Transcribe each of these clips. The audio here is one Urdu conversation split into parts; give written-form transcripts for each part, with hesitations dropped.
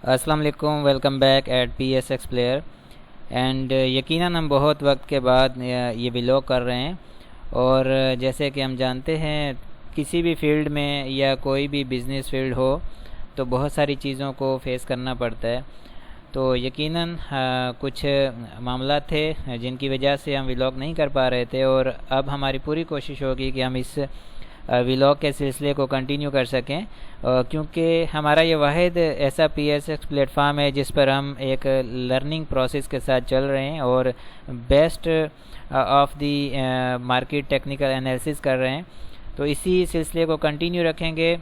السلام علیکم، welcome back at P S X player. And یقیناً ہم بہت وقت کے بعد یہ ولاگ کر رہے ہیں، اور جیسے کہ ہم جانتے ہیں کسی بھی فیلڈ میں یا کوئی بھی بزنس فیلڈ ہو تو بہت ساری چیزوں کو فیس کرنا پڑتا ہے. تو یقیناً کچھ معاملات تھے جن کی وجہ سے ہم ولاگ نہیں کر پا رہے تھے، اور اب ہماری پوری کوشش ہوگی کہ ہم اس ولاگ کے سلسلے کو کنٹینیو کر سکیں، کیونکہ ہمارا یہ واحد ایسا پی ایس ایکس پلیٹ فارم ہے جس پر ہم ایک لرننگ پروسیس کے ساتھ چل رہے ہیں اور best of the market technical analysis کر رہے ہیں. تو اسی سلسلے کو کنٹینیو رکھیں گے.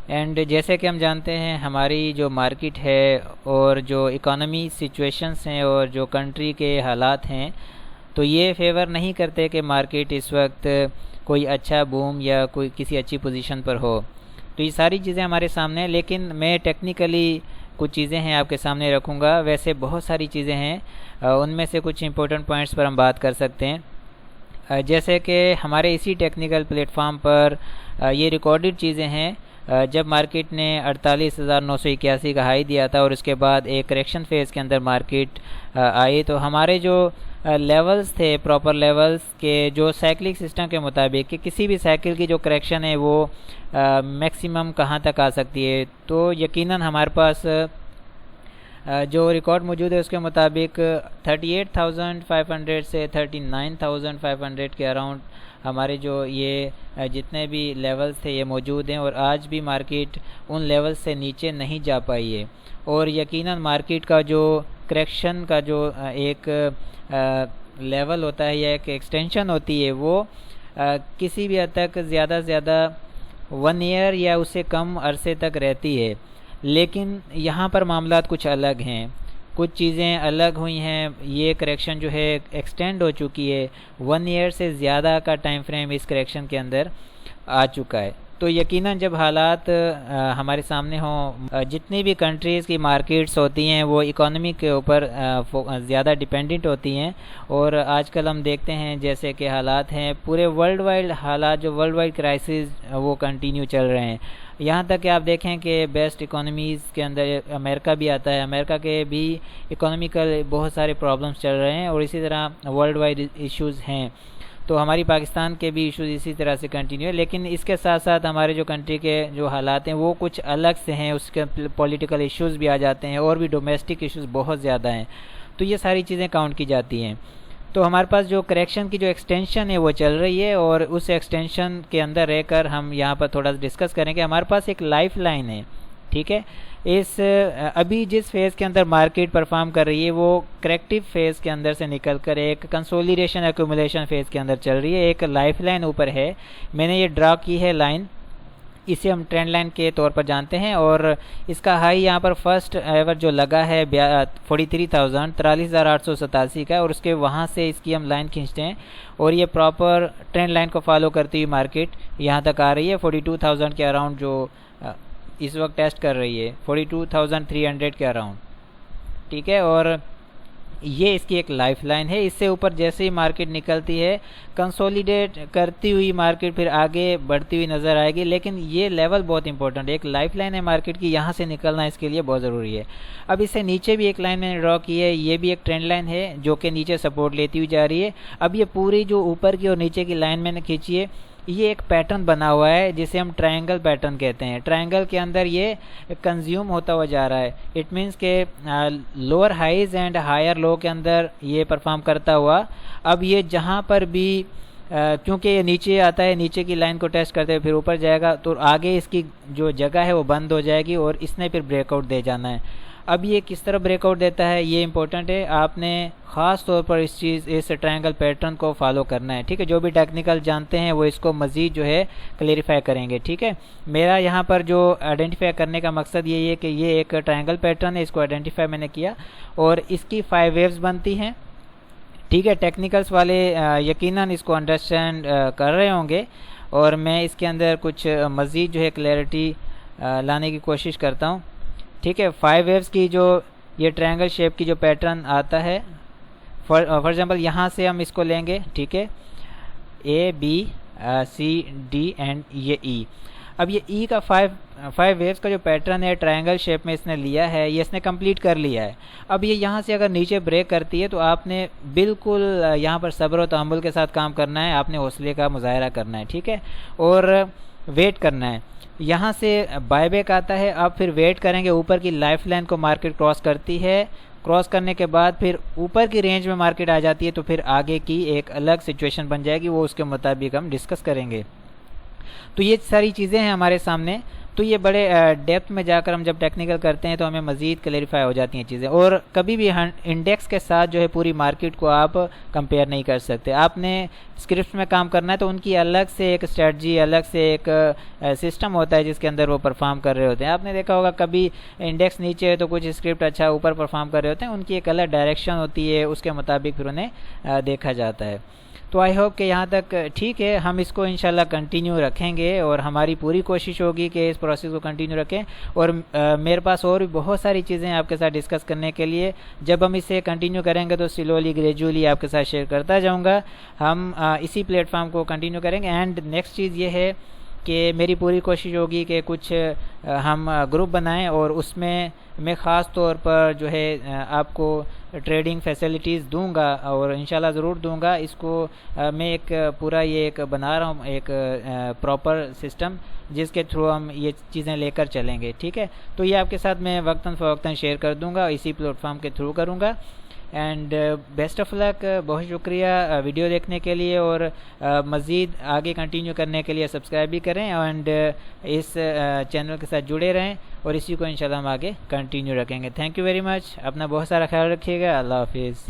اینڈ جیسے کہ ہم جانتے ہیں ہماری جو مارکیٹ ہے اور جو اکانومی سچویشنز ہیں اور جو کنٹری کے حالات ہیں، تو یہ فیور نہیں کرتے کہ مارکیٹ اس وقت کوئی اچھا بوم یا کوئی کسی اچھی پوزیشن پر ہو. تو یہ ساری چیزیں ہمارے سامنے ہیں، لیکن میں ٹیکنیکلی کچھ چیزیں ہیں آپ کے سامنے رکھوں گا. ویسے بہت ساری چیزیں ہیں، ان میں سے کچھ امپورٹنٹ پوائنٹس پر ہم بات کر سکتے ہیں. جیسے کہ ہمارے اسی ٹیکنیکل پلیٹ فارم پر یہ ریکارڈڈ چیزیں ہیں. جب مارکیٹ نے 48,981 کا ہائی دیا تھا اور اس کے بعد ایک کریکشن فیز کے اندر مارکیٹ آئی، تو ہمارے جو لیولز تھے، پراپر لیولز کے جو سائیکلک سسٹم کے مطابق کہ کسی بھی سائیکل کی جو کریکشن ہے وہ میکسیمم کہاں تک آ سکتی ہے، تو یقیناً ہمارے پاس جو ریکارڈ موجود ہے اس کے مطابق 38,500 سے 39,500 کے اراؤنڈ ہمارے جو یہ جتنے بھی لیولز تھے یہ موجود ہیں، اور آج بھی مارکیٹ ان لیولز سے نیچے نہیں جا پائی ہے. اور یقیناً مارکیٹ کا جو کریکشن کا جو ایک لیول ہوتا ہے یا ایک ایکسٹینشن ہوتی ہے وہ کسی بھی حد تک زیادہ سے زیادہ 1 ایئر یا اس سے کم عرصے تک رہتی ہے. لیکن یہاں پر معاملات کچھ الگ ہیں، کچھ چیزیں الگ ہوئی ہیں. یہ کریکشن جو ہے ایکسٹینڈ ہو چکی ہے، 1 ایئر سے زیادہ کا ٹائم فریم اس کریکشن کے اندر آ چکا ہے. تو یقیناً جب حالات ہمارے سامنے ہوں، جتنی بھی کنٹریز کی مارکیٹس ہوتی ہیں وہ اکانومی کے اوپر زیادہ ڈیپینڈنٹ ہوتی ہیں، اور آج کل ہم دیکھتے ہیں جیسے کہ حالات ہیں پورے ورلڈ وائڈ حالات، جو ورلڈ وائڈ کرائسس وہ کنٹینیو چل رہے ہیں. یہاں تک کہ آپ دیکھیں کہ بیسٹ اکانومیز کے اندر امریکہ بھی آتا ہے، امریکہ کے بھی اکانومیکل بہت سارے پرابلمس چل رہے ہیں، اور اسی طرح ورلڈ وائڈ ایشوز ہیں. تو ہماری پاکستان کے بھی ایشوز اسی طرح سے کنٹینیو ہے، لیکن اس کے ساتھ ساتھ ہمارے جو کنٹری کے جو حالات ہیں وہ کچھ الگ سے ہیں. اس کے پولیٹیکل ایشوز بھی آ جاتے ہیں، اور بھی ڈومیسٹک ایشوز بہت زیادہ ہیں. تو یہ ساری چیزیں کاؤنٹ کی جاتی ہیں. تو ہمارے پاس جو کریکشن کی جو ایکسٹینشن ہے وہ چل رہی ہے، اور اس ایکسٹینشن کے اندر رہ کر ہم یہاں پر تھوڑا ڈسکس کریں کہ ہمارے پاس ایک لائف لائن ہے. ٹھیک ہے، اس ابھی جس فیز کے اندر مارکیٹ پرفارم کر رہی ہے وہ کریکٹیو فیز کے اندر سے نکل کر ایک کنسولیڈیشن ایکومولیشن فیز کے اندر چل رہی ہے. ایک لائف لائن اوپر ہے، میں نے یہ ڈرا کی ہے لائن، اسے ہم ٹرینڈ لائن کے طور پر جانتے ہیں. اور اس کا ہائی یہاں پر فرسٹ ایور جو لگا ہے 43,887 کا، اور اس کے وہاں سے اس کی ہم لائن کھینچتے ہیں، اور یہ پراپر ٹرینڈ لائن کو فالو کرتی ہوئی مارکیٹ یہاں تک آ رہی ہے 42,000 کے اراؤنڈ، جو اس وقت ٹیسٹ کر رہی ہے 42,300 کے اراؤنڈ. ٹھیک ہے، اور یہ اس کی ایک لائف لائن ہے. اس سے اوپر جیسے ہی مارکیٹ نکلتی ہے کنسولیڈیٹ کرتی ہوئی مارکیٹ پھر آگے بڑھتی ہوئی نظر آئے گی، لیکن یہ لیول بہت امپورٹنٹ ہے. ایک لائف لائن ہے مارکیٹ کی، یہاں سے نکلنا اس کے لیے بہت ضروری ہے. اب اس سے نیچے بھی ایک لائن میں نے ڈرا کی ہے، یہ بھی ایک ٹرینڈ لائن ہے جو کہ نیچے سپورٹ لیتی ہوئی جا رہی ہے. اب یہ پوری جو اوپر کی اور نیچے کی لائن میں نے کھینچی ہے، یہ ایک پیٹرن بنا ہوا ہے جسے ہم ٹرائنگل پیٹرن کہتے ہیں. ٹرائنگل کے اندر یہ کنزیوم ہوتا ہوا جا رہا ہے. اٹ مینس کہ لوور ہائیز اینڈ ہائر لو کے اندر یہ پرفارم کرتا ہوا. اب یہ جہاں پر بھی کیونکہ یہ نیچے آتا ہے، نیچے کی لائن کو ٹیسٹ کرتے ہوئے پھر اوپر جائے گا، تو آگے اس کی جو جگہ ہے وہ بند ہو جائے گی، اور اس نے پھر بریک آؤٹ دے جانا ہے. اب یہ کس طرح بریک آؤٹ دیتا ہے یہ امپورٹنٹ ہے، آپ نے خاص طور پر اس ٹرائنگل پیٹرن کو فالو کرنا ہے. ٹھیک ہے، جو بھی ٹیکنیکل جانتے ہیں وہ اس کو مزید جو ہے کلیریفائی کریں گے. ٹھیک ہے، میرا یہاں پر جو آئیڈینٹیفائی کرنے کا مقصد یہی ہے کہ یہ ایک ٹرائنگل پیٹرن ہے، اس کو آئیڈینٹیفائی میں نے کیا، اور اس کی 5 ویوز بنتی ہیں. ٹھیک ہے، ٹیکنیکلز والے یقیناً اس کو انڈرسٹینڈ کر رہے ہوں گے، اور میں اس کے اندر کچھ مزید جو ہے کلیئرٹی لانے کی کوشش کرتا ہوں. ٹھیک ہے، 5 ویوز کی جو یہ ٹرائنگل شیپ کی جو پیٹرن آتا ہے، فار ایگزامپل یہاں سے ہم اس کو لیں گے. ٹھیک ہے، اے بی سی ڈی اینڈ یہ ای. اب یہ ای کا 5 ویوز کا جو پیٹرن ہے ٹرائنگل شیپ میں اس نے لیا ہے، یہ اس نے کمپلیٹ کر لیا ہے۔ اب یہ یہاں سے اگر نیچے بریک کرتی ہے تو آپ نے بالکل یہاں پر صبر و تحمل کے ساتھ کام کرنا ہے، آپ نے حوصلے کا مظاہرہ کرنا ہے، ٹھیک ہے، اور ویٹ کرنا ہے۔ یہاں سے بائی بیک آتا ہے، آپ پھر ویٹ کریں گے، اوپر کی لائف لائن کو مارکیٹ کراس کرتی ہے، کراس کرنے کے بعد پھر اوپر کی رینج میں مارکیٹ آ جاتی ہے تو پھر آگے کی ایک الگ سچویشن بن جائے گی، وہ اس کے مطابق ہم ڈسکس کریں گے۔ تو یہ ساری چیزیں ہیں ہمارے سامنے، تو یہ بڑے ڈیپتھ میں جا کر ہم جب ٹیکنیکل کرتے ہیں تو ہمیں مزید کلیریفائی ہو جاتی ہیں چیزیں، اور کبھی بھی انڈیکس کے ساتھ جو ہے پوری مارکیٹ کو آپ کمپیئر نہیں کر سکتے۔ آپ نے اسکرپٹ میں کام کرنا ہے تو ان کی الگ سے ایک اسٹریٹجی، الگ سے ایک سسٹم ہوتا ہے جس کے اندر وہ پرفارم کر رہے ہوتے ہیں۔ آپ نے دیکھا ہوگا کبھی انڈیکس نیچے ہے تو کچھ اسکرپٹ اچھا اوپر پرفارم کر رہے ہوتے ہیں، ان کی ایک الگ ڈائریکشن ہوتی ہے، اس کے مطابق پھر انہیں دیکھا جاتا ہے۔ تو آئی ہوپ کہ یہاں تک ٹھیک ہے، ہم اس کو انشاءاللہ کنٹینیو رکھیں گے اور ہماری پوری کوشش ہوگی کہ اس پروسیس کو کنٹینیو رکھیں، اور میرے پاس اور بھی بہت ساری چیزیں آپ کے ساتھ ڈسکس کرنے کے لیے، جب ہم اسے کنٹینیو کریں گے تو سلولی گریجولی آپ کے ساتھ شیئر کرتا جاؤں گا۔ ہم اسی پلیٹ فارم کو کنٹینیو کریں گے، اینڈ نیکسٹ چیز یہ ہے کہ میری پوری کوشش ہوگی کہ کچھ ہم گروپ بنائیں اور اس میں خاص طور پر جو ہے آپ کو ٹریڈنگ فیسلٹیز دوں گا، اور انشاءاللہ ضرور دوں گا۔ اس کو میں ایک پورا یہ ایک بنا رہا ہوں ایک پراپر سسٹم جس کے تھرو ہم یہ چیزیں لے کر چلیں گے، ٹھیک ہے۔ تو یہ آپ کے ساتھ میں وقتاً فوقتاً شیئر کر دوں گا، اسی پلیٹ فارم کے تھرو کروں گا۔ اینڈ بیسٹ آف لک، بہت شکریہ ویڈیو دیکھنے کے لیے، اور مزید آگے کنٹینیو کرنے کے لیے سبسکرائب بھی کریں، اینڈ اس چینل کے ساتھ جڑے رہیں، اور اسی کو انشاءاللہ ہم آگے کنٹینیو رکھیں گے۔ تھینک یو ویری مچ، اپنا بہت سارا خیال رکھیے گا، اللہ حافظ۔